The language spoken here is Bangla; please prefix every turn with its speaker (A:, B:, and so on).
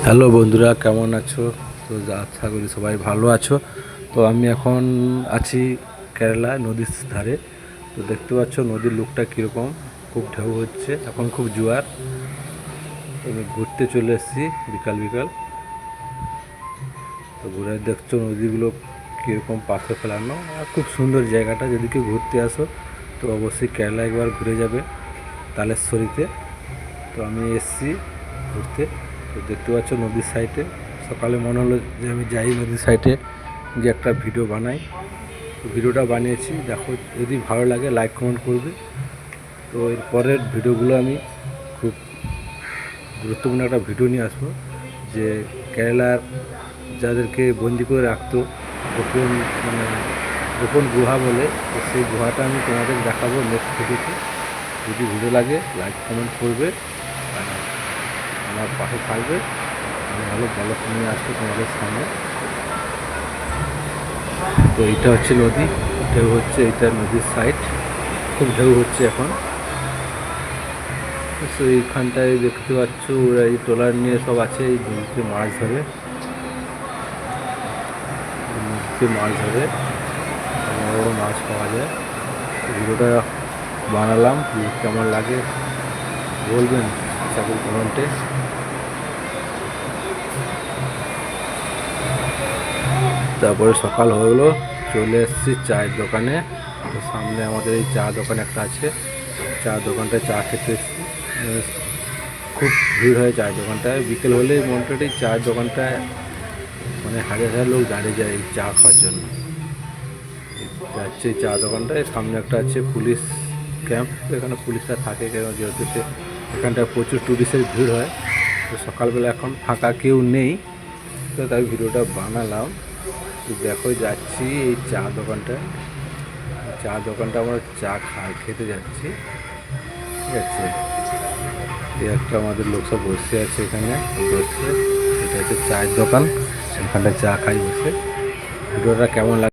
A: হ্যালো বন্ধুরা, কেমন আছো? তো আশা করি সবাই ভালো আছো। তো আমি এখন আছি কেরালা নদীর ধারে। তো দেখতে পাচ্ছ নদীর লুকটা কীরকম, খুব ঢেউ হচ্ছে, এখন খুব জোয়ার। আমি ঘুরতে চলে এসেছি বিকাল বিকাল। তো ঘুরে দেখছো নদীগুলো কীরকম পাথর ফেলানো, আর খুব সুন্দর জায়গাটা। যদি কেউ ঘুরতে আসো তো অবশ্যই কেরালা একবার ঘুরে যাবে, তালেশ্বরীতে। তো আমি এসেছি ঘুরতে। তো দেখতে পাচ্ছ নদীর সাইডে, সকালে মনে হলো যে আমি যাই নদীর সাইডে, যে একটা ভিডিও বানাই। তো ভিডিওটা বানিয়েছি, দেখো যদি ভালো লাগে লাইক কমেন্ট করবে। তো এর পরের ভিডিওগুলো আমি খুব গুরুত্বপূর্ণ একটা ভিডিও নিয়ে আসবো, যে কেরালার যাদেরকে বন্দি করে রাখতো গোপন, মানে গোপন গুহা বলে, তো সেই গুহাটা আমি তোমাদের দেখাবো নেক্সট ভিডিওতে। যদি ভিডিও লাগে লাইক কমেন্ট করবে, আর আমার পাশে থাকবে। আমি ভালো ভালো নিয়ে আসবো তোমাদের সামনে। তো এইটা হচ্ছে নদী, ঢেউ হচ্ছে, এইটা নদীর সাইড, খুব ঢেউ হচ্ছে এখন। তো এইখানটায় দেখতে পাচ্ছ ওরা এই ট্রলার নিয়ে সব আছে, এই নদীতে মাছ ধরে, নদীতে মাছ ধরে, বড় বড় মাছ পাওয়া যায়। ভিডিওটা বানালাম, কেমন লাগে বলবেন আশা করি কমেন্টে। তারপরে সকাল হয়ে গেলো, চলে এসেছি চায়ের দোকানে। তো সামনে আমাদের এই চা দোকান একটা আছে, চা দোকানটায় চা খেতে এসেছি। খুব ভিড় হয় চায়ের দোকানটায়, বিকেল হলেই মোটামুটি চায়ের দোকানটায় মানে হাজার হাজার লোক দাঁড়িয়ে যায় এই চা খাওয়ার জন্য। যাচ্ছে এই চা দোকানটায়, সামনে একটা আছে পুলিশ ক্যাম্প। এখানে পুলিশরা থাকে কেন, যেহেতু এখানটায় প্রচুর টুরিস্টের ভিড় হয়। তো সকালবেলা এখন ফাঁকা কেউ নেই, তো তাই ভিডিওটা বানালাম। দেখো যাচ্ছি এই চা দোকানটা আমরা চা খেতে যাচ্ছি, ঠিক আছে। এই একটা আমাদের লোক সব বসে আছে এখানে বসে, এটা হচ্ছে চায়ের দোকান, সেখানটা চা খাই বসে। ভিডিওটা কেমন লাগে